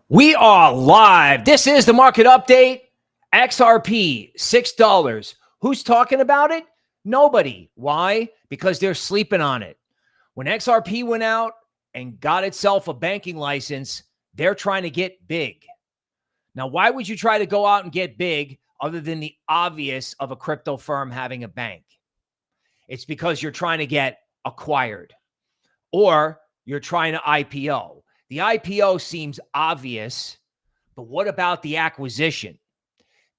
We are live. This is the market update. XRP, $6. Who's talking about it? Nobody. Why? Because they're sleeping on it. When XRP went out and got itself a banking license, they're trying to get big. Now, why would you try to go out and get big other than the obvious of a crypto firm having a bank? It's because you're trying to get acquired or you're trying to IPO. The IPO seems obvious, but what about the acquisition?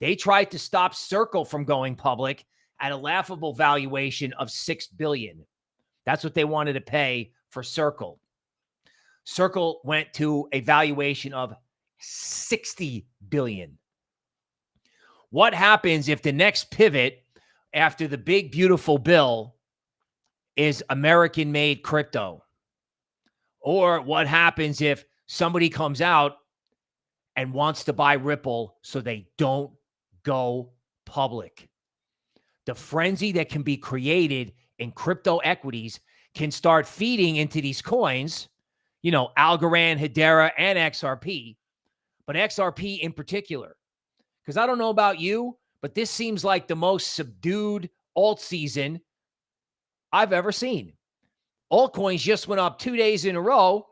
They tried to stop Circle from going public at a laughable valuation of $6 billion. That's what they wanted to pay for Circle. Circle went to a valuation of $60 billion. What happens if the next pivot after the big, beautiful bill is American-made crypto? Or what happens if somebody comes out and wants to buy Ripple so they don't go public? The frenzy that can be created in crypto equities can start feeding into these coins, Algorand, Hedera, and XRP, but XRP in particular. Because I don't know about you, but this seems like the most subdued alt season I've ever seen. Altcoins just went up 2 days in a row,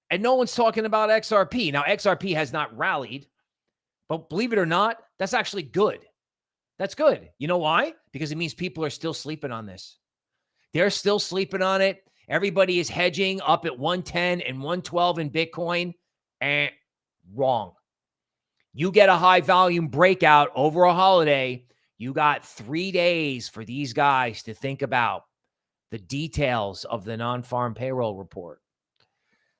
and no one's talking about XRP. Now, XRP has not rallied, but believe it or not, that's actually good. That's good. You know why? Because it means people are still sleeping on this. They're still sleeping on it. Everybody is hedging up at 110 and 112 in Bitcoin. Wrong. You get a high volume breakout over a holiday, you got 3 days for these guys to think about the details of the non-farm payroll report,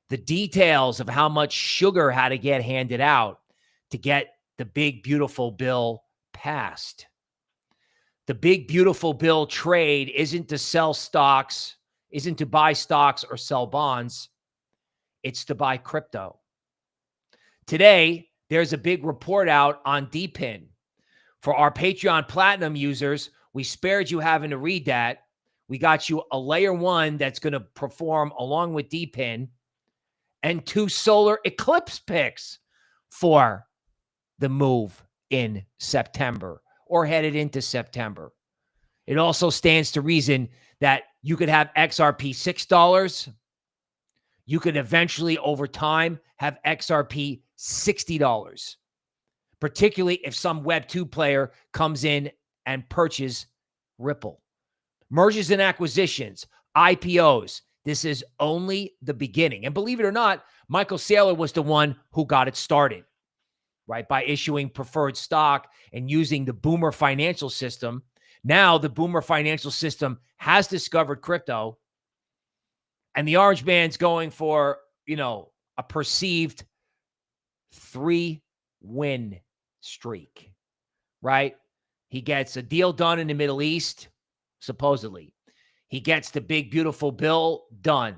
the details of how much sugar had to get handed out to get the big, beautiful bill passed. The big, beautiful bill trade isn't to sell stocks, isn't to buy stocks or sell bonds. It's to buy crypto. Today, there's a big report out on DePin. For our Patreon Platinum users, we spared you having to read that. We got you a layer 1 that's going to perform along with DePin and 2 solar eclipse picks for the move in September or headed into September. It also stands to reason that you could have XRP $6. You could eventually, over time, have XRP $60, particularly if some Web 2 player comes in and purchases Ripple. Mergers and acquisitions, IPOs. This is only the beginning. And believe it or not, Michael Saylor was the one who got it started, right? By issuing preferred stock and using the Boomer financial system. Now the Boomer financial system has discovered crypto, and the Orange Man's going for, a perceived 3-win streak, right? He gets a deal done in the Middle East. Supposedly, he gets the big, beautiful bill done.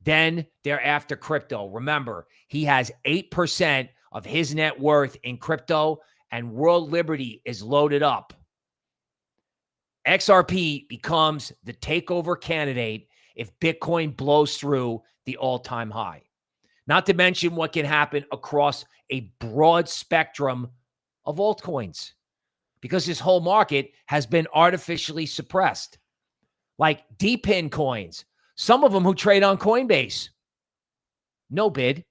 Then they're after crypto. Remember, he has 8% of his net worth in crypto, and World Liberty is loaded up. XRP becomes the takeover candidate if Bitcoin blows through the all-time high. Not to mention what can happen across a broad spectrum of altcoins, because this whole market has been artificially suppressed. Like DePin coins, some of them who trade on Coinbase, no bid.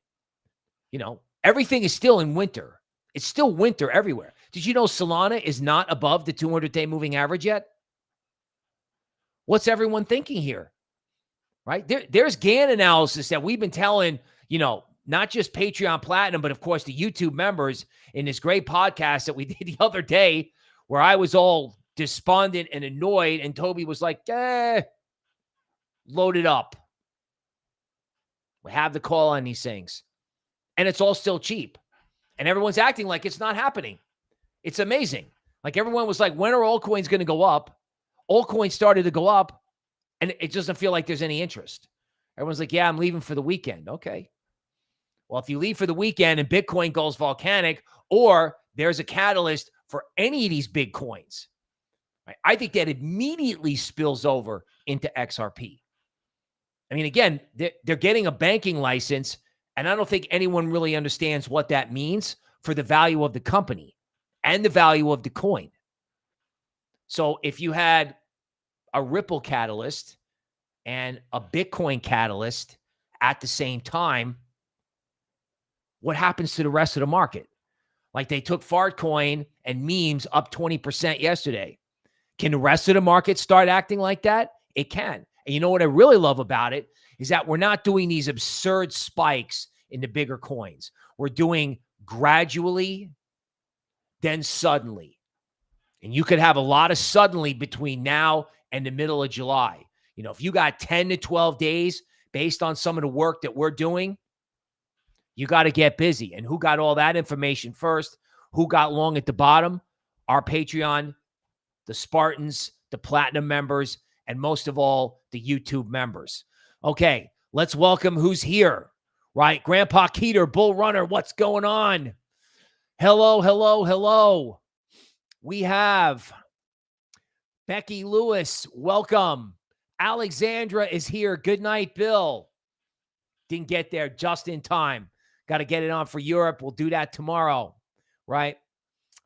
Everything is still in winter. It's still winter everywhere. Did you know Solana is not above the 200-day moving average yet? What's everyone thinking here? Right? There's Gann analysis that we've been telling, not just Patreon Platinum, but of course the YouTube members in this great podcast that we did the other day, where I was all despondent and annoyed, and Tobie was like, load it up. We have the call on these things. And it's all still cheap. And everyone's acting like it's not happening. It's amazing. Like everyone was like, when are altcoins going to go up? Altcoins started to go up, and it doesn't feel like there's any interest. Everyone's like, yeah, I'm leaving for the weekend. Okay. Well, if you leave for the weekend and Bitcoin goes volcanic, or there's a catalyst for any of these big coins, right, I think that immediately spills over into XRP. I mean, again, they're getting a banking license And I don't think anyone really understands what that means for the value of the company and the value of the coin. So if you had a Ripple catalyst and a Bitcoin catalyst at the same time, what happens to the rest of the market? Like they took Fartcoin and memes up 20% yesterday. Can the rest of the market start acting like that? It can. And you know what I really love about it is that we're not doing these absurd spikes in the bigger coins. We're doing gradually, then suddenly. And you could have a lot of suddenly between now and the middle of July. You know, if you got 10 to 12 days based on some of the work that we're doing, you got to get busy. And who got all that information first? Who got long at the bottom? Our Patreon, the Spartans, the Platinum members, and most of all, the YouTube members. Okay, let's welcome who's here, right? Grandpa Keeter, Bull Runner, what's going on? Hello, hello, hello. We have Becky Lewis, welcome. Alexandra is here. Good night, Bill. Didn't get there just in time. Got to get it on for Europe. We'll do that tomorrow, right?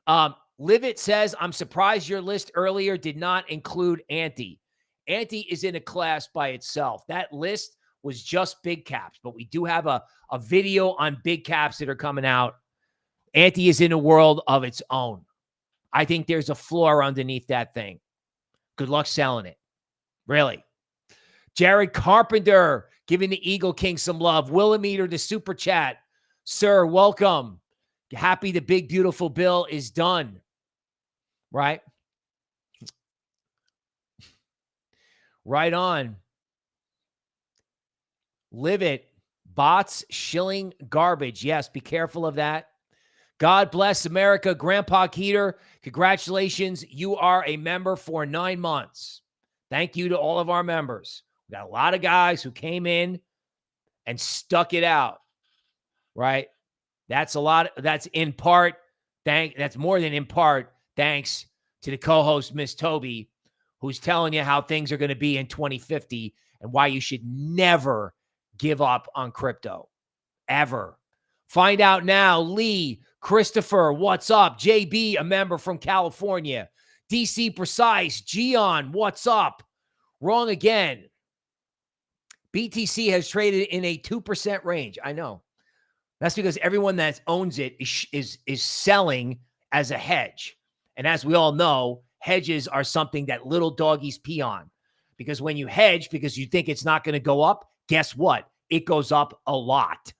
Livit says, I'm surprised your list earlier did not include Anti. Anti is in a class by itself. That list was just big caps, but we do have a video on big caps that are coming out. Anti is in a world of its own. I think there's a floor underneath that thing. Good luck selling it. Really. Jared Carpenter giving the Eagle King some love. Willimeter to super chat. Sir, welcome. Happy the big, beautiful bill is done. Right? Right on. Live it. Bots, shilling, garbage. Yes, be careful of that. God bless America. Grandpa Keeter, congratulations. You are a member for 9 months. Thank you to all of our members. We got a lot of guys who came in and stuck it out, right? That's a lot. That's in part. That's more than in part. Thanks to the co-host, Miss Tobie, who's telling you how things are going to be in 2050 and why you should never give up on crypto, ever. Find out now. Lee, Christopher, what's up? JB, a member from California. DC Precise, Gian, what's up? Wrong again. BTC has traded in a 2% range. I know. That's because everyone that owns it is selling as a hedge. And as we all know, hedges are something that little doggies pee on. Because when you hedge because you think it's not going to go up, guess what? It goes up a lot.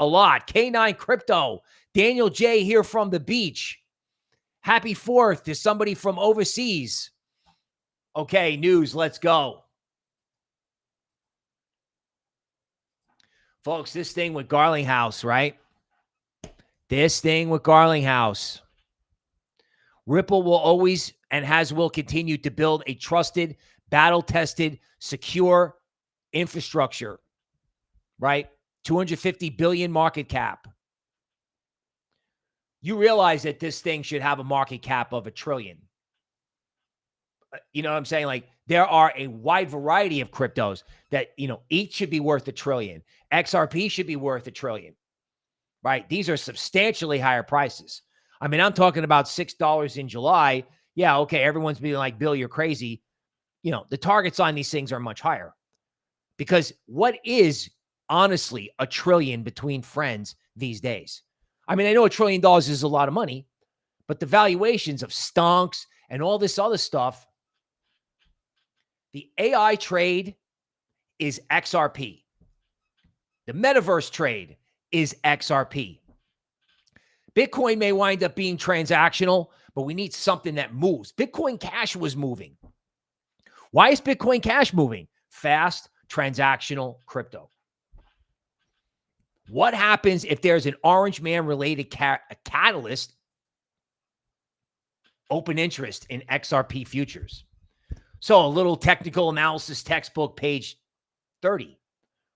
A lot. K9 Crypto. Daniel J here from the beach. Happy 4th to somebody from overseas. Okay, news. Let's go. Folks, this thing with Garlinghouse, right? This thing with Garlinghouse. Ripple will always and will continue to build a trusted, battle-tested, secure infrastructure, right? 250 billion market cap. You realize that this thing should have a market cap of $1 trillion. You know what I'm saying? Like, there are a wide variety of cryptos that, you know, each should be worth $1 trillion. XRP should be worth $1 trillion, right? These are substantially higher prices. I mean, I'm talking about $6 in July. Yeah, okay, everyone's being like, Bill, you're crazy. You know, the targets on these things are much higher. Because what is, honestly, $1 trillion between friends these days? I mean, I know $1 trillion is a lot of money, but the valuations of stonks and all this other stuff, the AI trade is XRP. The metaverse trade is XRP. Bitcoin may wind up being transactional, but we need something that moves. Bitcoin Cash was moving. Why is Bitcoin Cash moving? Fast, transactional crypto. What happens if there's an Orange Man related catalyst? Open interest in XRP futures. So a little technical analysis textbook, page 30,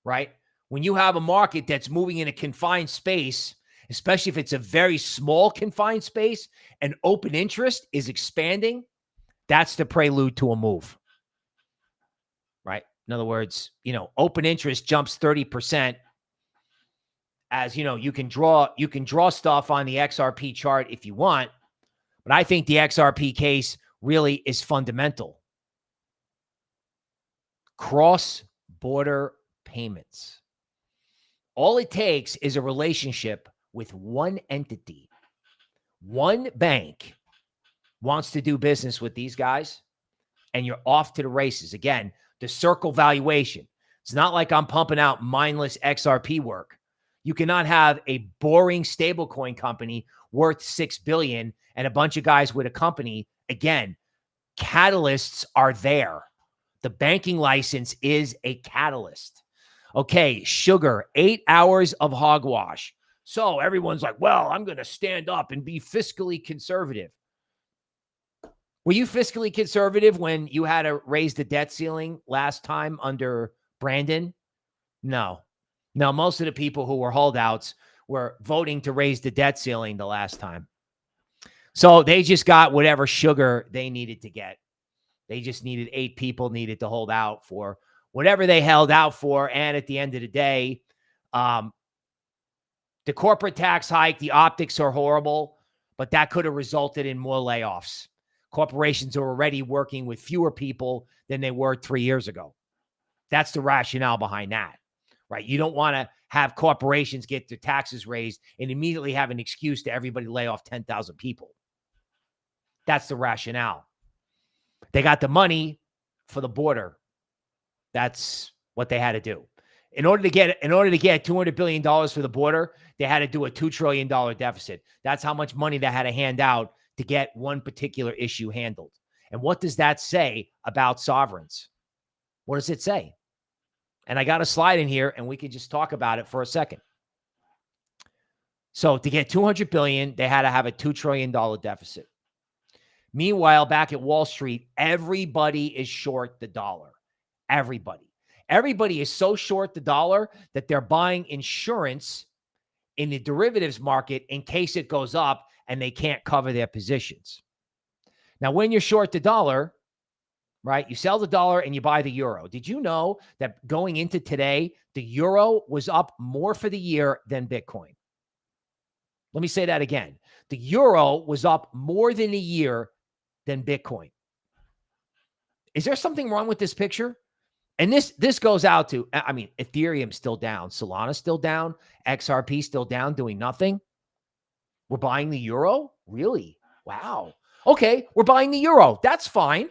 right? When you have a market that's moving in a confined space, especially if it's a very small confined space and open interest is expanding, that's the prelude to a move, right? In other words, you know, open interest jumps 30%. as you know, you can draw stuff on the XRP chart if you want, but I think the XRP case really is fundamental. Cross-border payments. All it takes is a relationship with one entity. One bank wants to do business with these guys, and you're off to the races. Again, the circle valuation. It's not like I'm pumping out mindless XRP work. You cannot have a boring stablecoin company worth $6 billion and a bunch of guys with a company. Again, catalysts are there. The banking license is a catalyst. Okay, sugar, 8 hours of hogwash. So everyone's like, well, I'm going to stand up and be fiscally conservative. Were you fiscally conservative when you had to raise the debt ceiling last time under Brandon? No. No, most of the people who were holdouts were voting to raise the debt ceiling the last time. So they just got whatever sugar they needed to get. They just needed 8 people needed to hold out for whatever they held out for. And at the end of the day, the corporate tax hike, the optics are horrible, but that could have resulted in more layoffs. Corporations are already working with fewer people than they were 3 years ago. That's the rationale behind that, right? You don't want to have corporations get their taxes raised and immediately have an excuse to everybody lay off 10,000 people. That's the rationale. They got the money for the border. That's what they had to do. In order to get $200 billion for the border, they had to do a $2 trillion deficit. That's how much money they had to hand out to get one particular issue handled. And what does that say about sovereigns? What does it say? And I got a slide in here, and we can just talk about it for a second. So to get $200 billion, they had to have a $2 trillion deficit. Meanwhile, back at Wall Street, everybody is short the dollar. Everybody is so short the dollar that they're buying insurance in the derivatives market in case it goes up and they can't cover their positions. Now, when you're short the dollar, right, you sell the dollar and you buy the euro. Did you know that going into today, the euro was up more for the year than Bitcoin? Let me say that again. The euro was up more than a year than Bitcoin. Is there something wrong with this picture? And this goes out to, I mean, Ethereum still down, Solana still down, XRP still down, doing nothing. We're buying the euro? Really? Wow. Okay, we're buying the euro. That's fine.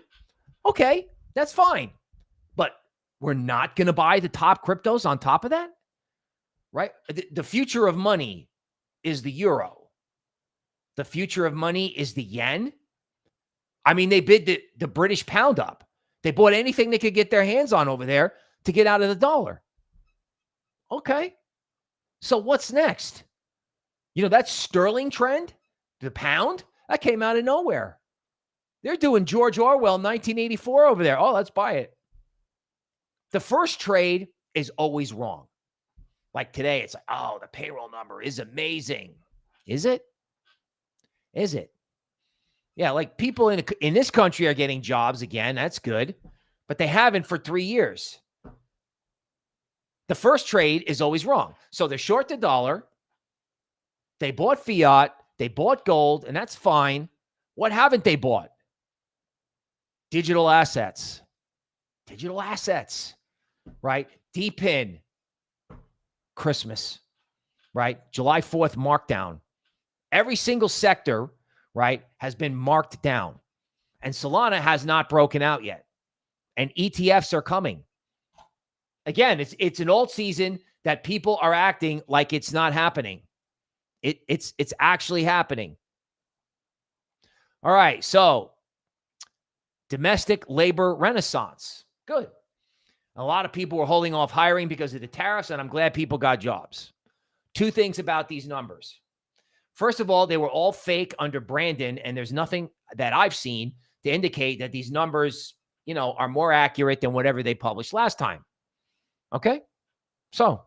Okay, that's fine. But we're not going to buy the top cryptos on top of that? Right? The future of money is the euro. The future of money is the yen. I mean, they bid the British pound up. They bought anything they could get their hands on over there to get out of the dollar. Okay. So what's next? You know, that sterling trend, the pound, that came out of nowhere. They're doing George Orwell 1984 over there. Oh, let's buy it. The first trade is always wrong. Like today, it's like, oh, the payroll number is amazing. Is it? Is it? Yeah, like people in this country are getting jobs again. That's good. But they haven't for 3 years. The first trade is always wrong. So they're short the dollar. They bought fiat. They bought gold, and that's fine. What haven't they bought? Digital assets. Digital assets, right? DePin. Christmas, right? July 4th markdown. Every single sector, right, has been marked down. And Solana has not broken out yet. And ETFs are coming. Again, it's an old season that people are acting like it's not happening. It's actually happening. All right, so domestic labor renaissance. Good. A lot of people were holding off hiring because of the tariffs, and I'm glad people got jobs. 2 things about these numbers. First of all, they were all fake under Brandon, and there's nothing that I've seen to indicate that these numbers, you know, are more accurate than whatever they published last time. Okay? So,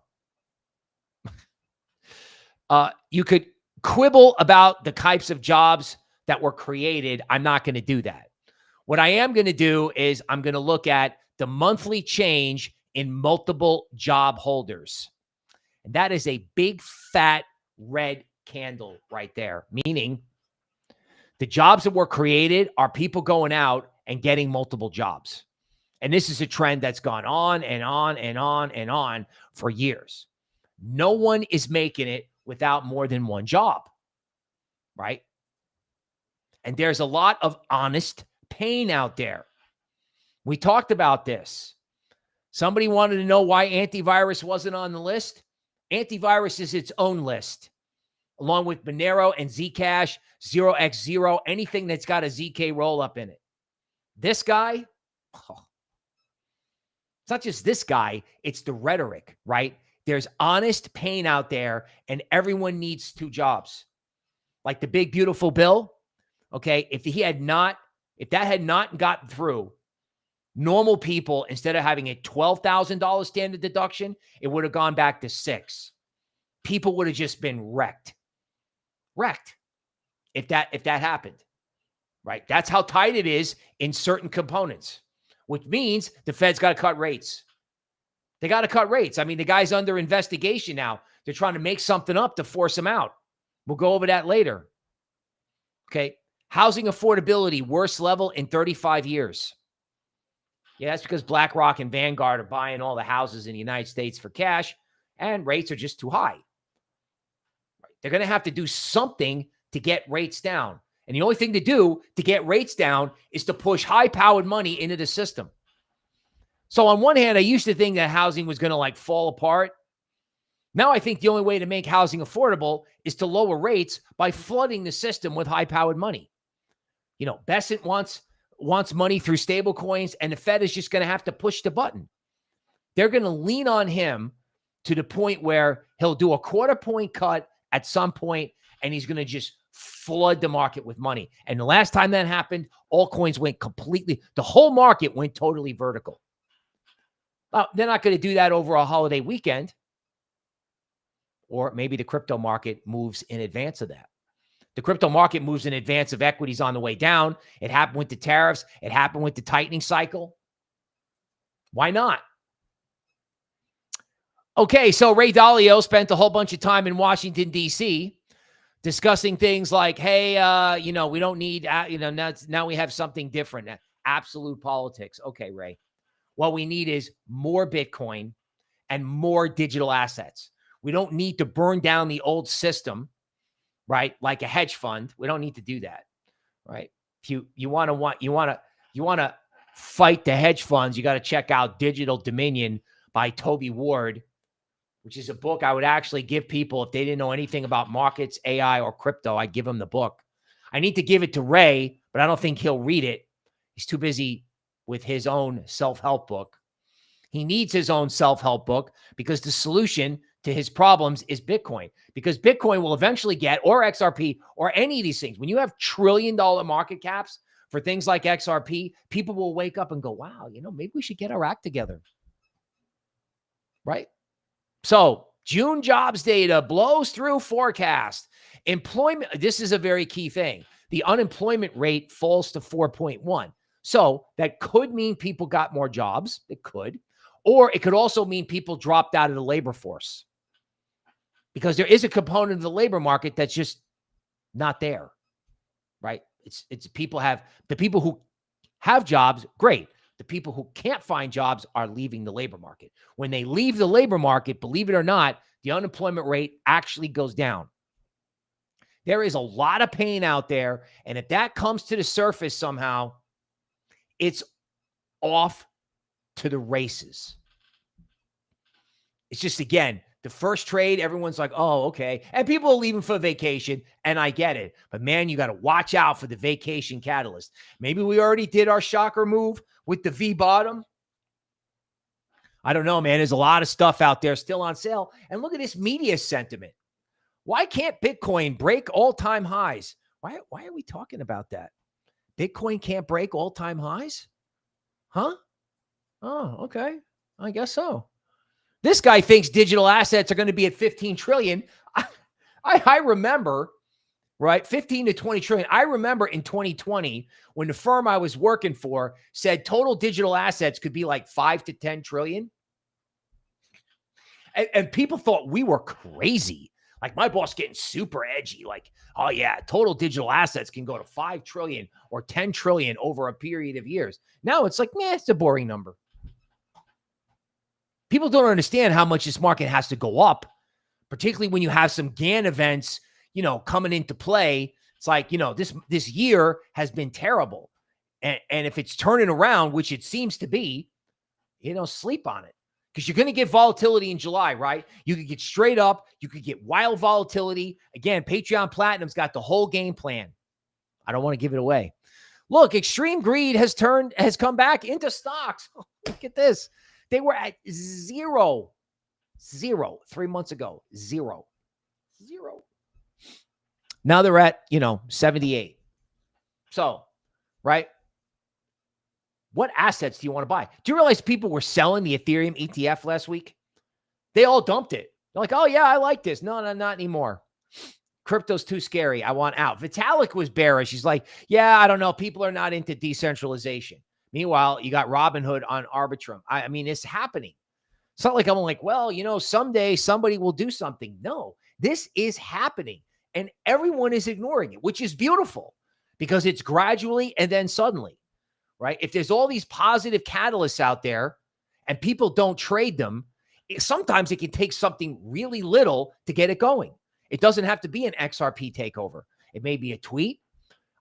you could quibble about the types of jobs that were created. I'm not going to do that. What I am going to do is I'm going to look at the monthly change in multiple job holders. And that is a big, fat, red candle right there, meaning the jobs that were created are people going out and getting multiple jobs. And this is a trend that's gone on and on and on and on for years. No one is making it without more than one job, right? And there's a lot of honest pain out there. We talked about this. Somebody wanted to know why AIntivirus wasn't on the list. AIntivirus is its own list, along with Monero and Zcash, 0x0, anything that's got a ZK rollup in it. This guy, it's not just this guy, it's the rhetoric, right? There's honest pain out there, and everyone needs two jobs. Like the big, beautiful bill, okay? If that had not gotten through, normal people, instead of having a $12,000 standard deduction, it would have gone back to $6,000. People would have just been wrecked. If that happened, right? That's how tight it is in certain components, which means the Fed's got to cut rates. They got to cut rates. I mean, the guy's under investigation now. They're trying to make something up to force him out. We'll go over that later. Okay. Housing affordability, worst level in 35 years. Yeah, that's because BlackRock and Vanguard are buying all the houses in the United States for cash, and rates are just too high. They're going to have to do something to get rates down. And the only thing to do to get rates down is to push high-powered money into the system. So on one hand, I used to think that housing was going to like fall apart. Now I think the only way to make housing affordable is to lower rates by flooding the system with high-powered money. You know, Bessent wants money through stable coins, and the Fed is just going to have to push the button. They're going to lean on him to the point where he'll do a quarter-point cut at some point, and he's going to just flood the market with money. And the last time that happened, all coins went completely, the whole market went totally vertical. They're not going to do that over a holiday weekend. Or maybe the crypto market moves in advance of that. The crypto market moves in advance of equities on the way down. It happened with the tariffs. It happened with the tightening cycle. Why not? Okay, so Ray Dalio spent a whole bunch of time in Washington, D.C. discussing things like, hey, we don't need, now we have something different. Absolute politics. Okay, Ray. What we need is more Bitcoin and more digital assets. We don't need to burn down the old system, right? Like a hedge fund. We don't need to do that, right? If you want to fight the hedge funds, you got to check out Digital Dominion by Tobie Ward, which is a book I would actually give people if they didn't know anything about markets, AI, or crypto. I'd give them the book. I need to give it to Ray, but I don't think he'll read it. He's too busy with his own self-help book. He needs his own self-help book because the solution to his problems is Bitcoin, because Bitcoin will eventually get, or XRP, or any of these things. When you have trillion-dollar market caps for things like XRP, people will wake up and go, wow, maybe we should get our act together, right? So June jobs data blows through forecast. Employment, this is a very key thing. The unemployment rate falls to 4.1. So that could mean people got more jobs. It could. Or it could also mean people dropped out of the labor force, because there is a component of the labor market that's just not there, right? It's the people who have jobs, great. The people who can't find jobs are leaving the labor market. When they leave the labor market, believe it or not, the unemployment rate actually goes down. There is a lot of pain out there, and if that comes to the surface somehow, it's off to the races. It's just, again, the first trade, everyone's like, oh, okay. And people are leaving for vacation, and I get it. But, man, you got to watch out for the vacation catalyst. Maybe we already did our shocker move with the V bottom. I don't know, man. There's a lot of stuff out there still on sale. And look at this media sentiment. Why can't Bitcoin break all-time highs? Why are we talking about that? Bitcoin can't break all-time highs? Huh? Oh, okay. I guess so. This guy thinks digital assets are going to be at 15 trillion. I remember, right? 15 to 20 trillion. I remember in 2020 when the firm I was working for said total digital assets could be like 5 to 10 trillion. And people thought we were crazy. Like my boss getting super edgy. Like, oh yeah, total digital assets can go to 5 trillion or 10 trillion over a period of years. Now it's like, it's a boring number. People don't understand how much this market has to go up, particularly when you have some GAN events, coming into play. It's like, this year has been terrible. And if it's turning around, which it seems to be, sleep on it. Because you're going to get volatility in July, right? You could get straight up. You could get wild volatility. Again, Patreon Platinum's got the whole game plan. I don't want to give it away. Look, extreme greed has come back into stocks. Look at this. They were at zero 3 months ago. Zero. Now they're at, 78. So, right? What assets do you want to buy? Do you realize people were selling the Ethereum ETF last week? They all dumped it. They're like, oh, yeah, I like this. No, not anymore. Crypto's too scary. I want out. Vitalik was bearish. He's like, yeah, I don't know. People are not into decentralization. Meanwhile, you got Robinhood on Arbitrum. I mean, it's happening. It's not like I'm like, well, someday somebody will do something. No, this is happening. And everyone is ignoring it, which is beautiful because it's gradually and then suddenly. Right? If there's all these positive catalysts out there and people don't trade them, sometimes it can take something really little to get it going. It doesn't have to be an XRP takeover. It may be a tweet.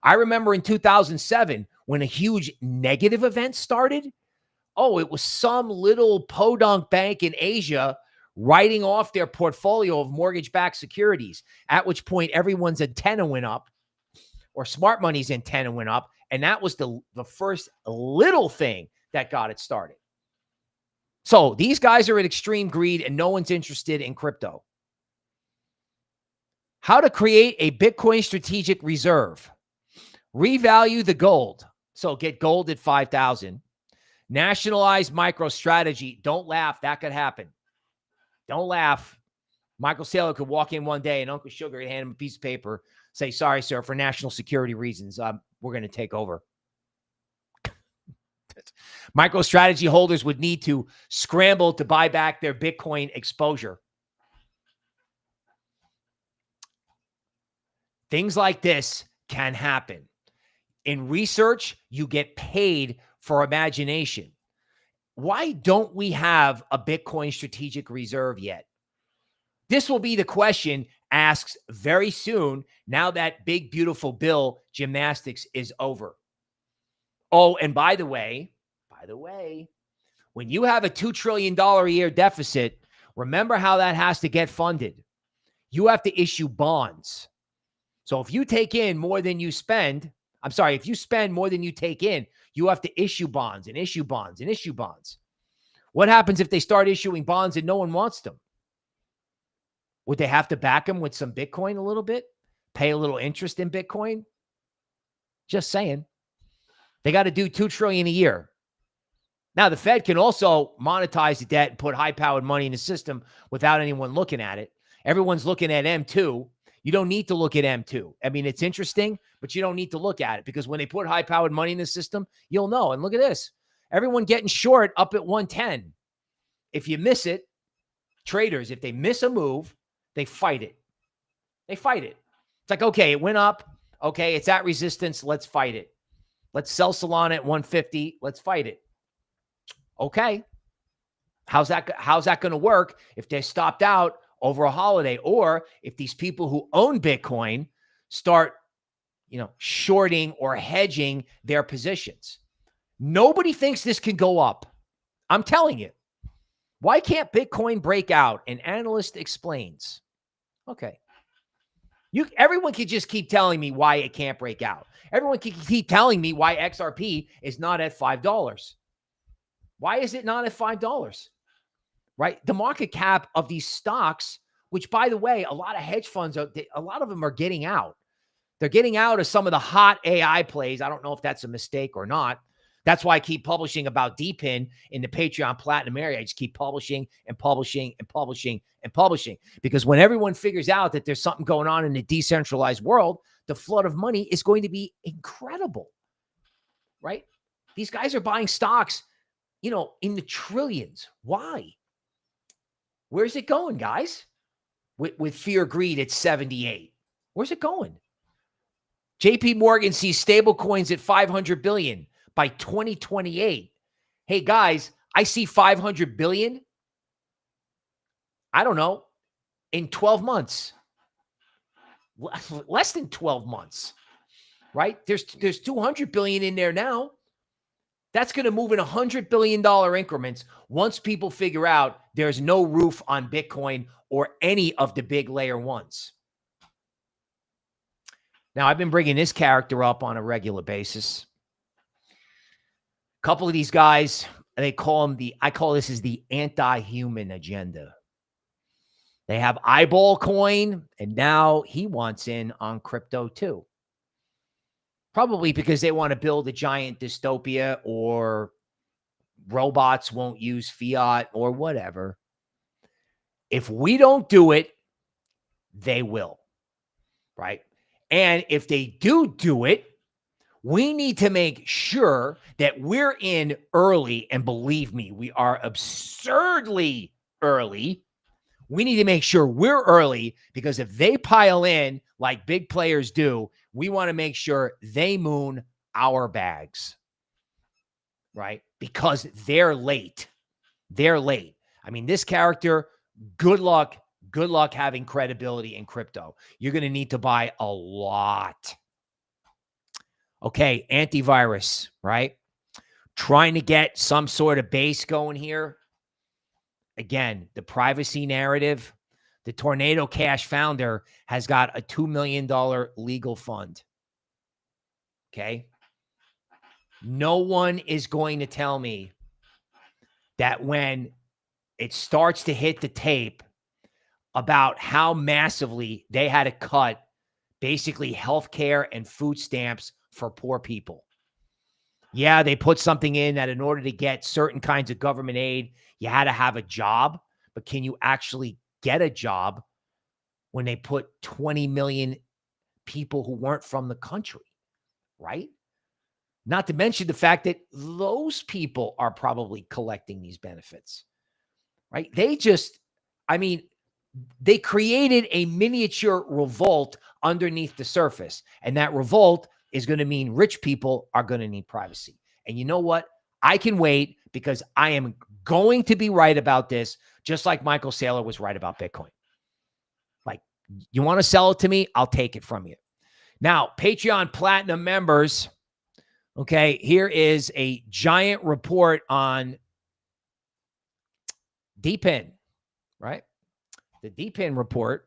I remember in 2007 when a huge negative event started. Oh, it was some little podunk bank in Asia writing off their portfolio of mortgage-backed securities, at which point everyone's antenna went up, or smart money's antenna went up. And that was the first little thing that got it started. So these guys are at extreme greed and no one's interested in crypto. How to create a Bitcoin strategic reserve. Revalue the gold. So get gold at 5,000. Nationalize MicroStrategy. Don't laugh. That could happen. Don't laugh. Michael Saylor could walk in one day and Uncle Sugar would hand him a piece of paper, say, sorry, sir, for national security reasons, we're going to take over. MicroStrategy holders would need to scramble to buy back their Bitcoin exposure. Things like this can happen. In research, you get paid for imagination. Why don't we have a Bitcoin strategic reserve yet? This will be the question asked very soon now that big, beautiful bill gymnastics is over. Oh, and by the way, when you have a $2 trillion a year deficit, remember how that has to get funded. You have to issue bonds. So if you take in more than you spend, if you spend more than you take in, you have to issue bonds and issue bonds and issue bonds. What happens if they start issuing bonds and no one wants them? Would they have to back them with some Bitcoin a little bit? Pay a little interest in Bitcoin? Just saying. They got to do $2 trillion a year. Now, the Fed can also monetize the debt and put high-powered money in the system without anyone looking at it. Everyone's looking at M2. You don't need to look at M2. I mean, it's interesting, but you don't need to look at it because when they put high-powered money in the system, you'll know. And look at this. Everyone getting short up at 110. If you miss it, traders, if they miss a move, they fight it. It's like, okay, it went up. Okay, it's at resistance. Let's fight it. Let's sell Solana at 150. Let's fight it. Okay. How's that going to work if they stopped out over a holiday, or if these people who own Bitcoin start, shorting or hedging their positions? Nobody thinks this can go up. I'm telling you. Why can't Bitcoin break out? An analyst explains. Okay. Everyone can just keep telling me why it can't break out. Everyone can keep telling me why XRP is not at $5. Why is it not at $5? Right? The market cap of these stocks, which, by the way, a lot of hedge funds, a lot of them are getting out. They're getting out of some of the hot AI plays. I don't know if that's a mistake or not. That's why I keep publishing about DePin in the Patreon Platinum area. I just keep publishing and publishing and publishing and publishing. Because when everyone figures out that there's something going on in the decentralized world, the flood of money is going to be incredible. Right? These guys are buying stocks, in the trillions. Why? Where's it going, guys? With fear, greed, it's 78. Where's it going? JP Morgan sees stable coins at 500 billion by 2028. Hey, guys, I see 500 billion. I don't know, in 12 months. Less than 12 months, right? There's 200 billion in there now. That's going to move in $100 billion increments once people figure out there's no roof on Bitcoin or any of the big layer ones. Now, I've been bringing this character up on a regular basis. A couple of these guys, they call them I call this as the anti-human agenda. They have Eyeball Coin, and now he wants in on crypto too. Probably because they want to build a giant dystopia, or robots won't use fiat or whatever. If we don't do it, they will, right? And if they do it, we need to make sure that we're in early. And believe me, we are absurdly early. We need to make sure we're early, because if they pile in like big players do, we want to make sure they moon our bags, right? Because they're late. They're late. I mean, this character, good luck having credibility in crypto. You're going to need to buy a lot. Okay, antivirus, right? Trying to get some sort of base going here. Again, the privacy narrative. The Tornado Cash founder has got a $2 million legal fund. Okay. No one is going to tell me that when it starts to hit the tape about how massively they had to cut basically healthcare and food stamps for poor people. Yeah, they put something in that in order to get certain kinds of government aid, you had to have a job. But can you actually get a job when they put 20 million people who weren't from the country, right? Not to mention the fact that those people are probably collecting these benefits, right? They created a miniature revolt underneath the surface. And that revolt is going to mean rich people are going to need privacy. And you know what? I can wait, because I am going to be right about this, just like Michael Saylor was right about Bitcoin. Like, you want to sell it to me? I'll take it from you. Now, Patreon Platinum members, okay, here is a giant report on DePin, right? The DePin report.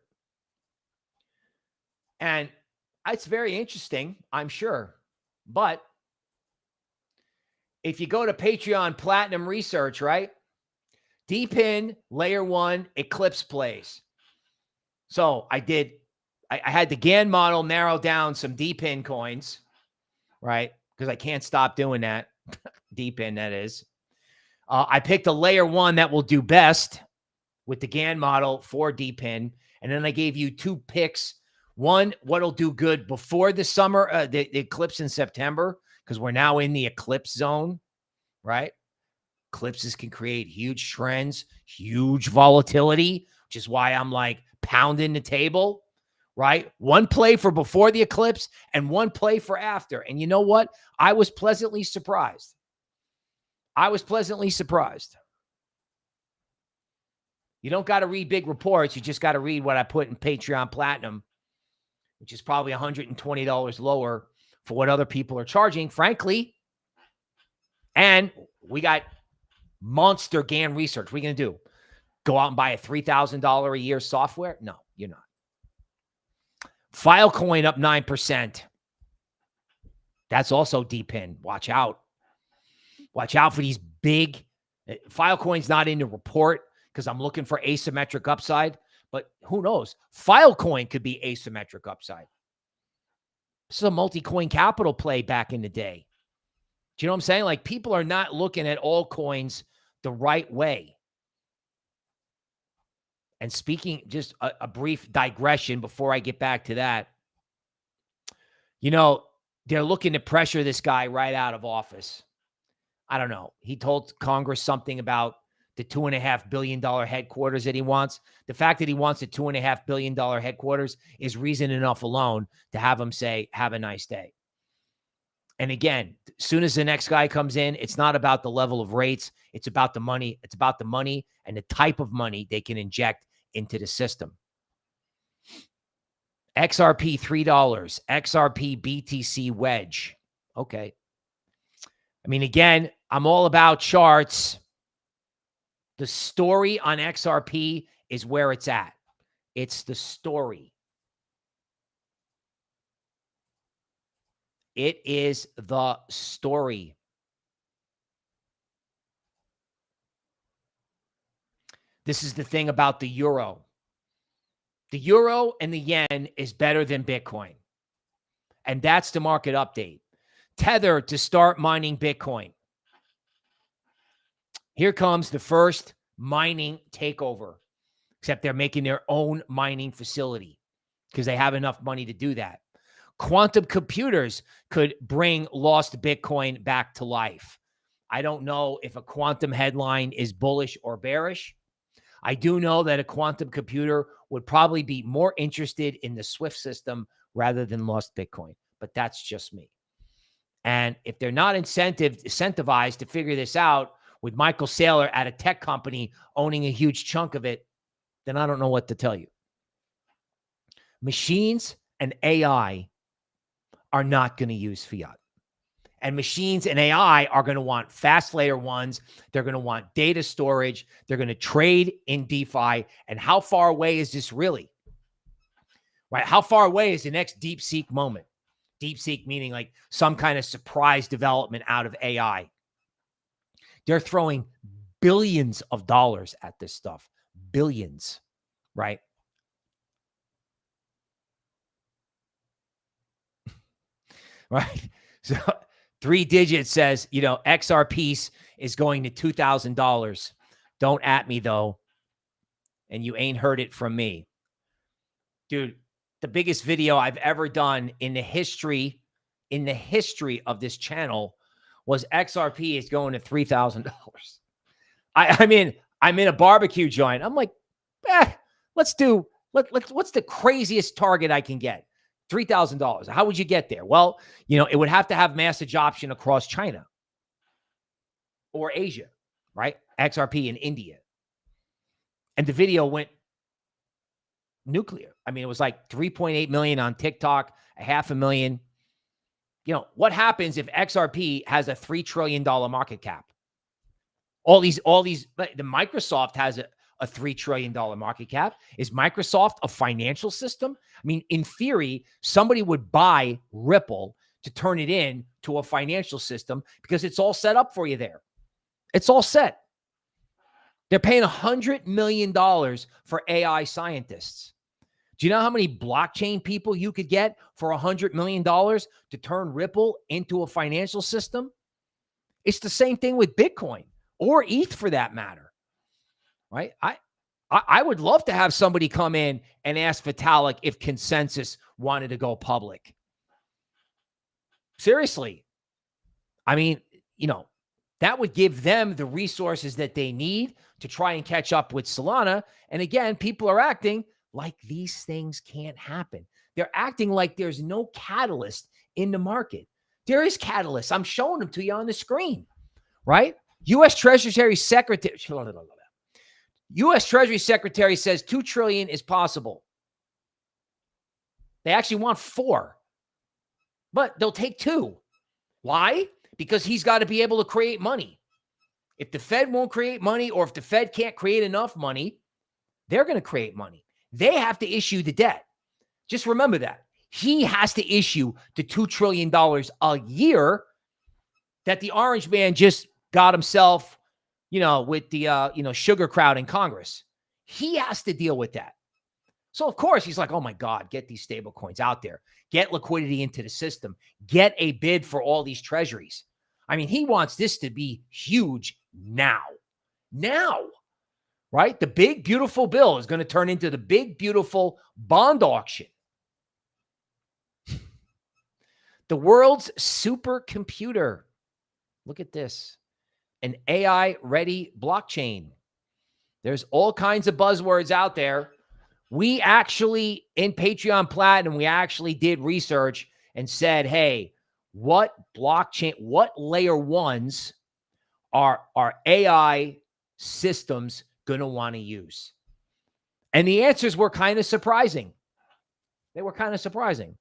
And it's very interesting, I'm sure. But if you go to Patreon Platinum Research, right? DePin Layer 1 Eclipse plays. So I had the GAN model narrow down some DePin coins, right? Because I can't stop doing that. DePin, that is. I picked a Layer 1 that will do best with the GAN model for DePin. And then I gave you two picks. One, what'll do good before the summer, the eclipse in September, because we're now in the eclipse zone, right? Eclipses can create huge trends, huge volatility, which is why I'm like pounding the table, right? One play for before the eclipse and one play for after. And you know what? I was pleasantly surprised. You don't got to read big reports. You just got to read what I put in Patreon Platinum, which is probably $120 lower for what other people are charging, frankly. And we got monster GAN research. What are you going to do? Go out and buy a $3,000 a year software? No, you're not. Filecoin up 9%. That's also DePin. Watch out. Watch out for these big. Filecoin's not in the report because I'm looking for asymmetric upside. But who knows? Filecoin could be asymmetric upside. This is a multi-coin capital play back in the day. Do you know what I'm saying? Like, people are not looking at all coins the right way. And speaking, just a brief digression before I get back to that. You know, they're looking to pressure this guy right out of office. I don't know. He told Congress something about the $2.5 billion headquarters that he wants. The fact that he wants a $2.5 billion headquarters is reason enough alone to have him say, have a nice day. And again, as soon as the next guy comes in, it's not about the level of rates. It's about the money. It's about the money and the type of money they can inject into the system. XRP $3, XRP BTC wedge. Okay. I mean, again, I'm all about charts. The story on XRP is where it's at. It's the story. It is the story. This is the thing about the euro. The euro and the yen is better than Bitcoin. And that's the market update. Tether to start mining Bitcoin. Here comes the first mining takeover, except they're making their own mining facility because they have enough money to do that. Quantum computers could bring lost Bitcoin back to life. I don't know if a quantum headline is bullish or bearish. I do know that a quantum computer would probably be more interested in the SWIFT system rather than lost Bitcoin, but that's just me. And if they're not incentivized to figure this out with Michael Saylor at a tech company owning a huge chunk of it, then I don't know what to tell you. Machines and AI are not going to use fiat. And machines and AI are going to want fast layer ones. They're going to want data storage. They're going to trade in DeFi. And how far away is this really? Right? How far away is the next DeepSeek moment? DeepSeek meaning like some kind of surprise development out of AI. They're throwing billions of dollars at this stuff. Billions, right? Right? So 3 digits says, you know, XRP is going to $2,000. Don't at me though. And you ain't heard it from me. Dude, the biggest video I've ever done in the history of this channel was XRP is going to $3,000. I mean, I'm in a barbecue joint. I'm like, what's the craziest target I can get? $3,000. How would you get there? Well, you know, it would have to have mass adoption across China or Asia, right? XRP in India. And the video went nuclear. I mean, it was like 3.8 million on TikTok, 500,000. You know, what happens if XRP has a $3 trillion market cap? All these, the Microsoft has a $3 trillion market cap. Is Microsoft a financial system? I mean, in theory, somebody would buy Ripple to turn it into a financial system because it's all set up for you there. It's all set. They're paying $100 million for AI scientists. Do you know how many blockchain people you could get for $100 million to turn Ripple into a financial system? It's the same thing with Bitcoin or ETH for that matter, right? I would love to have somebody come in and ask Vitalik if Consensus wanted to go public. Seriously. I mean, you know, that would give them the resources that they need to try and catch up with Solana. And again, people are acting like these things can't happen. They're acting like there's no catalyst in the market. There is catalyst. I'm showing them to you on the screen, right? U.S. Treasury Secretary. U.S. Treasury Secretary says $2 trillion is possible. They actually want 4, but they'll take 2. Why? Because he's got to be able to create money. If the Fed won't create money, or if the Fed can't create enough money, they're going to create money. They have to issue the debt. Just remember that. He has to issue the $2 trillion a year that the orange man just got himself, you know, with the, sugar crowd in Congress. He has to deal with that. So, of course, he's like, oh, my God, get these stable coins out there. Get liquidity into the system. Get a bid for all these treasuries. I mean, he wants this to be huge now. Now, right? The big, beautiful bill is going to turn into the big, beautiful bond auction. The world's supercomputer. Look at this. An AI-ready blockchain. There's all kinds of buzzwords out there. We actually, in Patreon Platinum, we actually did research and said, hey, what blockchain, what layer ones are AI systems going to want to use? And the answers were kind of surprising. They were kind of surprising.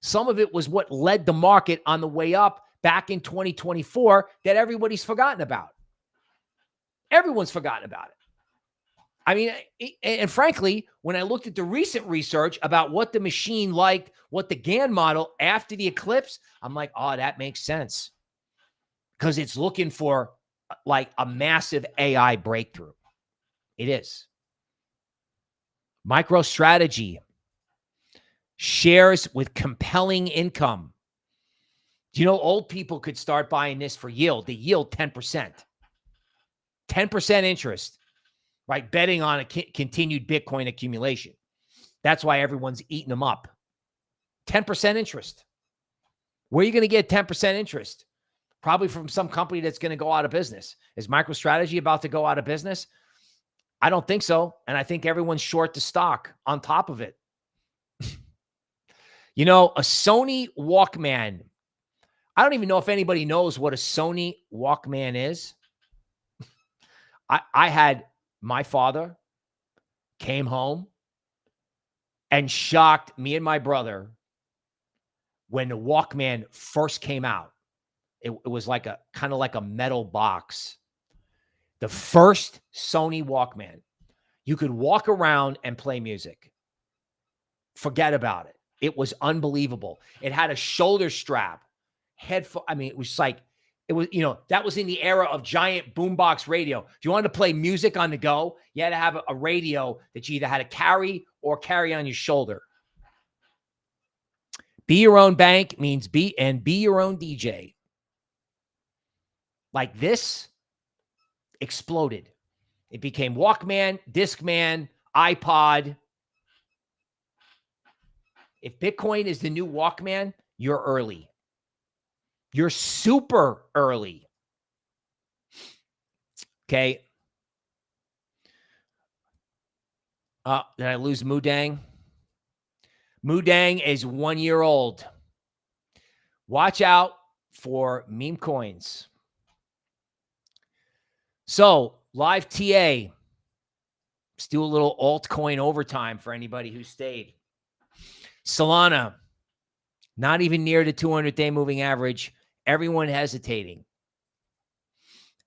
Some of it was what led the market on the way up back in 2024 that everybody's forgotten about. Everyone's forgotten about it. I mean, and frankly, when I looked at the recent research about what the machine liked, what the GAN model after the eclipse, I'm like, oh, that makes sense. Because it's looking for like a massive AI breakthrough. It is. MicroStrategy shares with compelling income. Do you know old people could start buying this for yield? They yield 10%. 10% interest. Right? Betting on a continued Bitcoin accumulation. That's why everyone's eating them up. 10% interest. Where are you going to get 10% interest? Probably from some company that's going to go out of business. Is MicroStrategy about to go out of business? I don't think so. And I think everyone's short the stock on top of it. You know, a SOny Walkman. I don't even know if anybody knows what a SOny Walkman is. I had my father came home and shocked me and my brother when the Walkman first came out. It was like a kind of like a metal box. The first SOny Walkman. You could walk around and play music. Forget about it. It was unbelievable. It had a shoulder strap, headphone. I mean, it was like, it was, you know, that was in the era of giant boombox radio. If you wanted to play music on the go, you had to have a radio that you either had to carry or carry on your shoulder. Be your own bank means be your own DJ. Like this exploded. It became Walkman, Discman, iPod. If Bitcoin is the new Walkman, you're early. You're super early. Okay. Did I lose Moo Deng? Moo Deng is 1 year old. Watch out for meme coins. So, live TA. Let's do a little altcoin overtime for anybody who stayed. Solana, not even near the 200-day moving average. Everyone hesitating.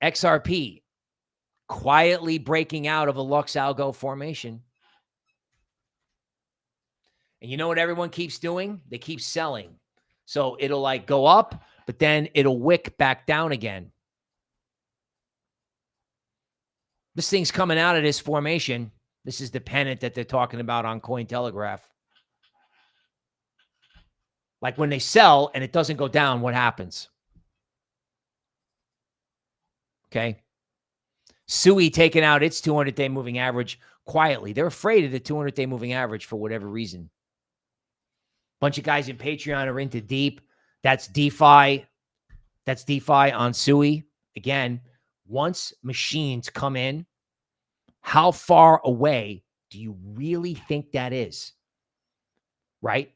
XRP, quietly breaking out of a LuxAlgo formation. And you know what everyone keeps doing? They keep selling. So it'll like go up, but then it'll wick back down again. This thing's coming out of this formation. This is the pennant that they're talking about on Cointelegraph. Like when they sell and it doesn't go down, what happens? Okay. Sui taking out its 200-day moving average quietly. They're afraid of the 200-day moving average for whatever reason. Bunch of guys in Patreon are into deep. That's DeFi. That's DeFi on Sui. Again, once machines come in, how far away do you really think that is? Right?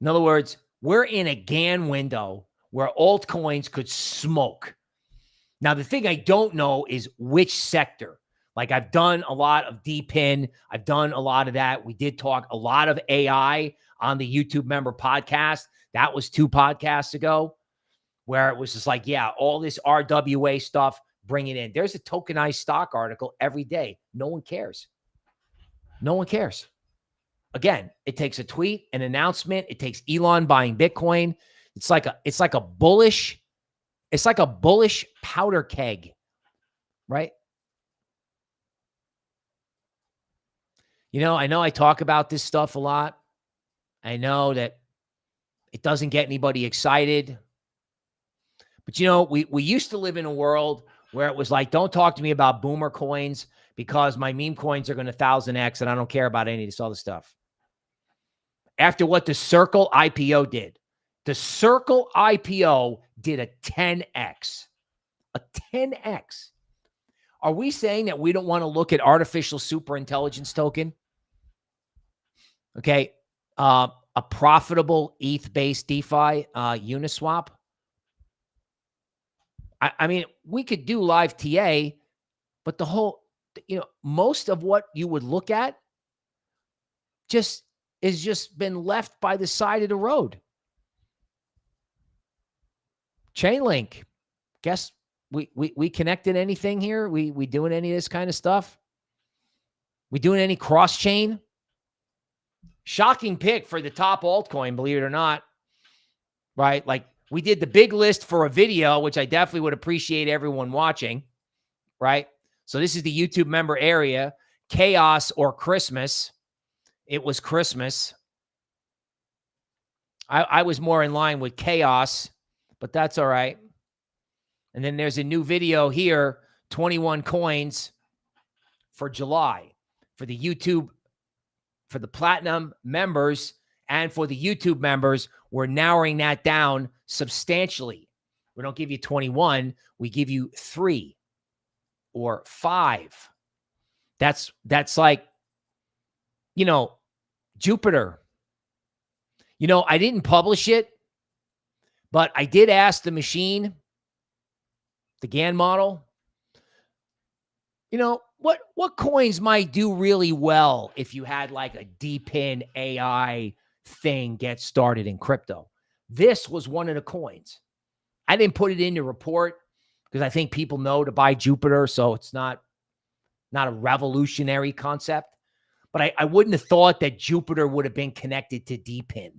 In other words, we're in a GAN window where altcoins could smoke. Now, the thing I don't know is which sector. Like I've done a lot of DePin. I've done a lot of that. We did talk a lot of AI on the YouTube member podcast. That was 2 podcasts ago where it was just like, yeah, all this RWA stuff, bring it in. There's a tokenized stock article every day. No one cares. No one cares. Again, it takes a tweet, an announcement. It takes Elon buying Bitcoin. It's like a bullish powder keg, right? You know I talk about this stuff a lot. I know that it doesn't get anybody excited. But, you know, we used to live in a world where it was like, don't talk to me about boomer coins because my meme coins are going to 1000x and I don't care about any of this other stuff. After what the Circle IPO did. The Circle IPO did a 10x. A 10x. Are we saying that we don't want to look at artificial super intelligence token? Okay. A profitable ETH-based DeFi, Uniswap. I mean, we could do live TA, but the whole, most of what you would look at just been left by the side of the road. Chainlink. Guess we connected anything here? We doing any of this kind of stuff? We doing any cross chain? Shocking pick for the top altcoin, believe it or not. Right? Like, we did the big list for a video, which I definitely would appreciate everyone watching. Right? So this is the YouTube member area. Chaos or Christmas. It was Christmas. I was more in line with chaos, but that's all right. And then there's a new video here, 21 coins for July. For the YouTube, for the Platinum members and for the YouTube members, we're narrowing that down substantially. We don't give you 21, we give you 3 or 5. That's like, Jupiter. I didn't publish it, but I did ask the machine, the GAN model, what coins might do really well if you had like a DePin AI thing get started in crypto. This was one of the coins. I didn't put it in the report because I think people know to buy Jupiter, so it's not a revolutionary concept. But I wouldn't have thought that Jupiter would have been connected to DePin.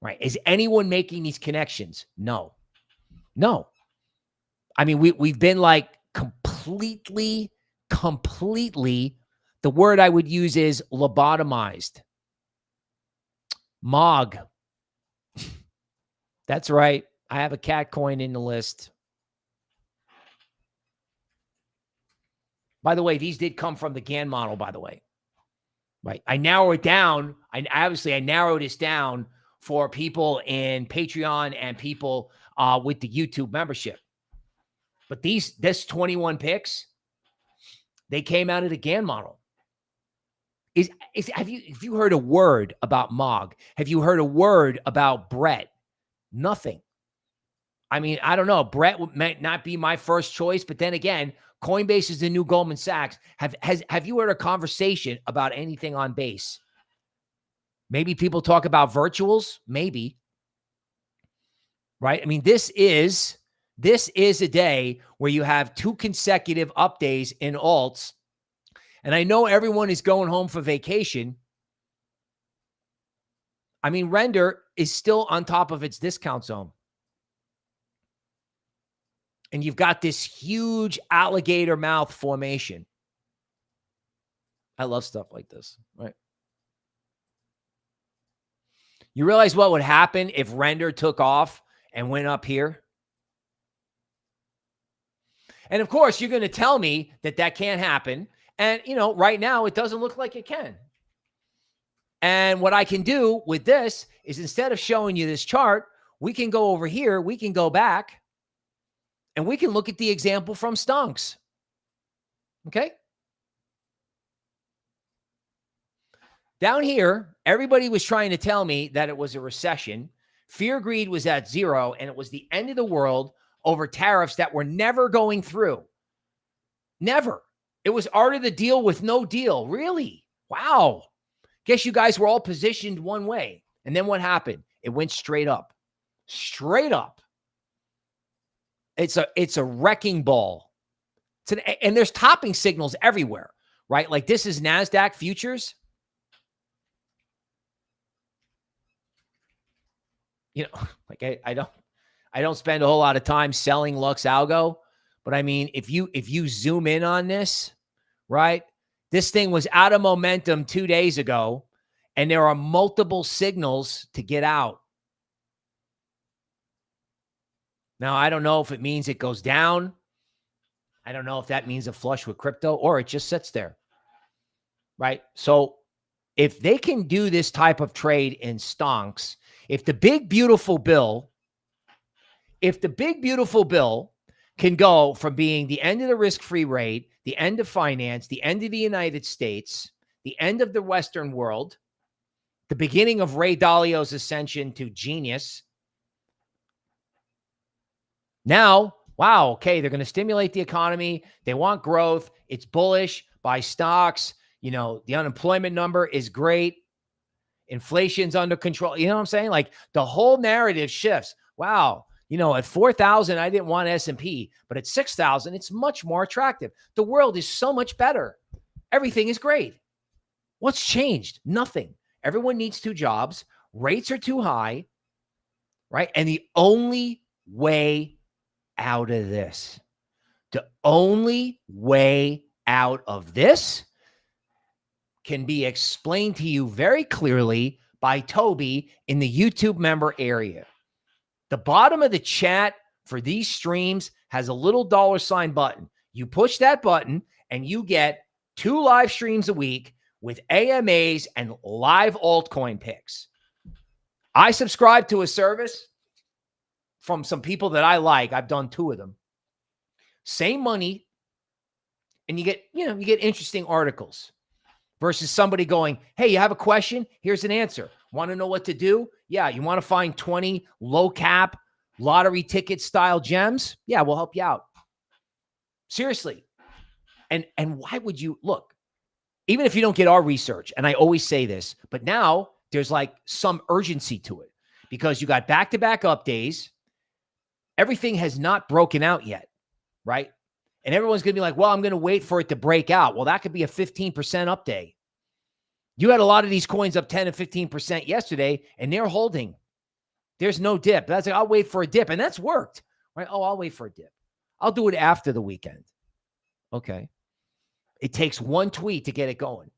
Right? Is anyone making these connections? No. I mean, we've been like completely, the word I would use is lobotomized. Mog. That's right. I have a cat coin in the list. By the way, these did come from the GAN model, by the way. Right. I narrow it down. I narrowed this down for people in Patreon and people with the YouTube membership. But this 21 picks, they came out of the GAN model. Have you heard a word about Mog? Have you heard a word about BRETT? Nothing. I mean, I don't know. BRETT might not be my first choice, but then again, Coinbase is the new Goldman Sachs. Have you heard a conversation about anything on Base? Maybe people talk about virtuals, maybe. Right? I mean, this is a day where you have 2 consecutive up days in alts. And I know everyone is going home for vacation. I mean, Render is still on top of its discount zone. And you've got this huge alligator mouth formation. I love stuff like this, right? You realize what would happen if Render took off and went up here? And of course, you're going to tell me that can't happen. And, right now, it doesn't look like it can. And what I can do with this is, instead of showing you this chart, we can go over here, we can go back, and we can look at the example from Stonks. Okay? Down here, everybody was trying to tell me that it was a recession. Fear greed was at 0, and it was the end of the world over tariffs that were never going through. Never. It was art of the deal with no deal. Really? Wow. Guess you guys were all positioned one way. And then what happened? It went straight up. Straight up. It's a wrecking ball. And there's topping signals everywhere, right? Like, this is NASDAQ futures. Like, I don't spend a whole lot of time selling LuxAlgo, but I mean, if you zoom in on this, right? This thing was out of momentum 2 days ago, and there are multiple signals to get out. Now, I don't know if it means it goes down. I don't know if that means a flush with crypto, or it just sits there, right? So if they can do this type of trade in stonks, if the big beautiful bill can go from being the end of the risk-free rate, the end of finance, the end of the United States, the end of the Western world, the beginning of Ray Dalio's ascension to genius. Now, wow, okay, they're going to stimulate the economy. They want growth. It's bullish. Buy stocks. You know, the unemployment number is great. Inflation's under control. You know what I'm saying? Like the whole narrative shifts. Wow. You know, at 4,000, I didn't want S&P, but at 6,000, it's much more attractive. The world is so much better. Everything is great. What's changed? Nothing. Everyone needs 2 jobs. Rates are too high, right? And the only way out of this, the only way out of this can be explained to you very clearly by Tobie in the YouTube member area. The bottom of the chat for these streams has a little $ button. You push that button and you get 2 live streams a week with AMAs and live altcoin picks. I subscribe to a service from some people that I like. I've done 2 of them. Same money, and you get interesting articles versus somebody going, hey, you have a question? Here's an answer. Want to know what to do? Yeah, you want to find 20 low cap lottery ticket style gems? Yeah, we'll help you out. Seriously. And why would you look? Even if you don't get our research, and I always say this, but now there's like some urgency to it because you got back-to-back up days. Everything has not broken out yet, right? And everyone's going to be like, well, I'm going to wait for it to break out. Well, that could be a 15% up day. You had a lot of these coins up 10 and 15% yesterday, and they're holding. There's no dip. That's like, I'll wait for a dip. And that's worked, right? Oh, I'll wait for a dip. I'll do it after the weekend. Okay. It takes one tweet to get it going.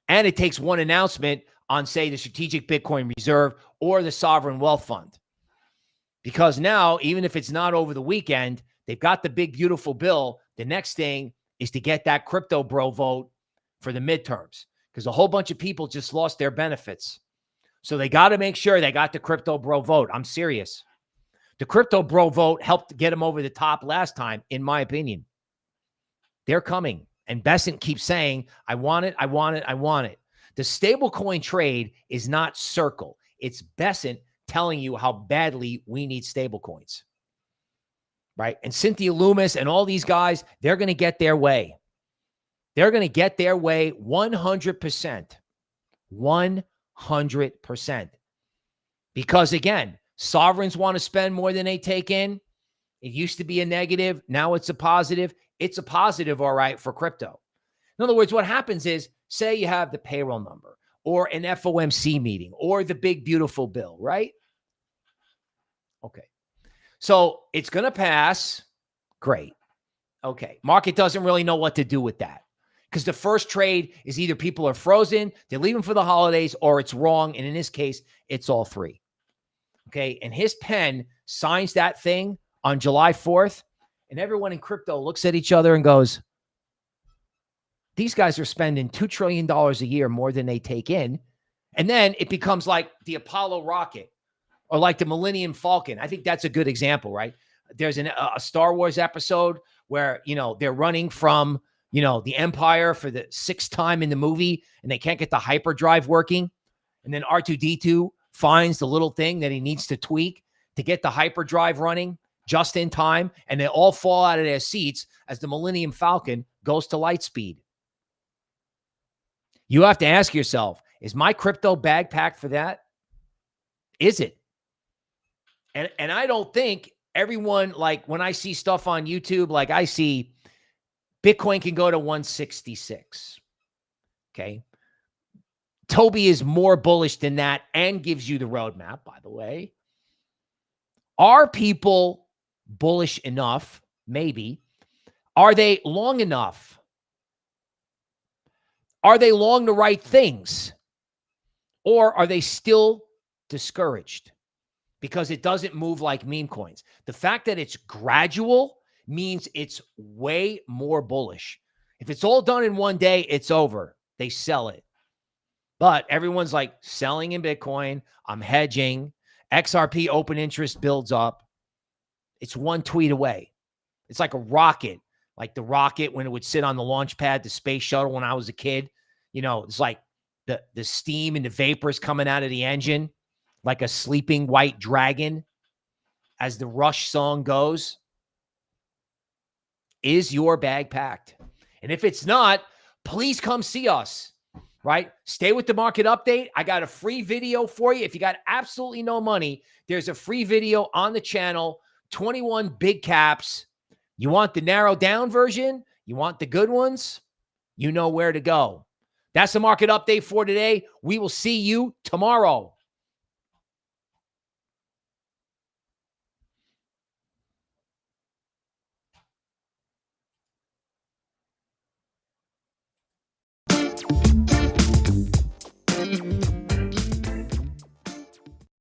And it takes one announcement on, say, the Strategic Bitcoin Reserve or the Sovereign Wealth Fund. Because now, even if it's not over the weekend, they've got the big, beautiful bill. The next thing is to get that crypto bro vote for the midterms because a whole bunch of people just lost their benefits. So they got to make sure they got the crypto bro vote. I'm serious. The crypto bro vote helped get them over the top last time, in my opinion. They're coming. And Bessent keeps saying, I want it, I want it, I want it. The stablecoin trade is not Circle. It's Bessent telling you how badly we need stablecoins. Right? And Cynthia Loomis and all these guys, they're going to get their way. They're going to get their way 100%. 100%. Because again, sovereigns want to spend more than they take in. It used to be a negative. Now it's a positive. It's a positive, all right, for crypto. In other words, what happens is, say you have the payroll number or an FOMC meeting or the big, beautiful bill, right? Okay. So it's going to pass. Great. Okay. Market doesn't really know what to do with that because the first trade is either people are frozen, they're leaving for the holidays, or it's wrong. And in this case, it's all 3. Okay. And his pen signs that thing on July 4th. And everyone in crypto looks at each other and goes, these guys are spending $2 trillion a year more than they take in. And then it becomes like the Apollo rocket or like the Millennium Falcon. I think that's a good example, right? There's a Star Wars episode where, they're running from, the Empire for the 6th time in the movie and they can't get the hyperdrive working. And then R2-D2 finds the little thing that he needs to tweak to get the hyperdrive running just in time. And they all fall out of their seats as the Millennium Falcon goes to light speed. You have to ask yourself, is my crypto bag packed for that? Is it? And I don't think everyone, like when I see stuff on YouTube, like I see Bitcoin can go to 166. Okay. Tobie is more bullish than that and gives you the roadmap, by the way. Are people bullish enough? Maybe. Are they long enough? Are they long the right things? Or are they still discouraged because it doesn't move like meme coins? The fact that it's gradual means it's way more bullish. If it's all done in one day, it's over. They sell it. But everyone's like selling in Bitcoin. I'm hedging. XRP open interest builds up. It's one tweet away. It's like a rocket, like the rocket when it would sit on the launch pad, the space shuttle when I was a kid. You know, it's like the steam and the vapors coming out of the engine, like a sleeping white dragon, as the Rush song goes. Is your bag packed? And if it's not, please come see us, right? Stay with the market update. I got a free video for you. If you got absolutely no money, there's a free video on the channel, 21 big caps. You want the narrowed down version? You want the good ones? You know where to go. That's the market update for today. We will see you tomorrow.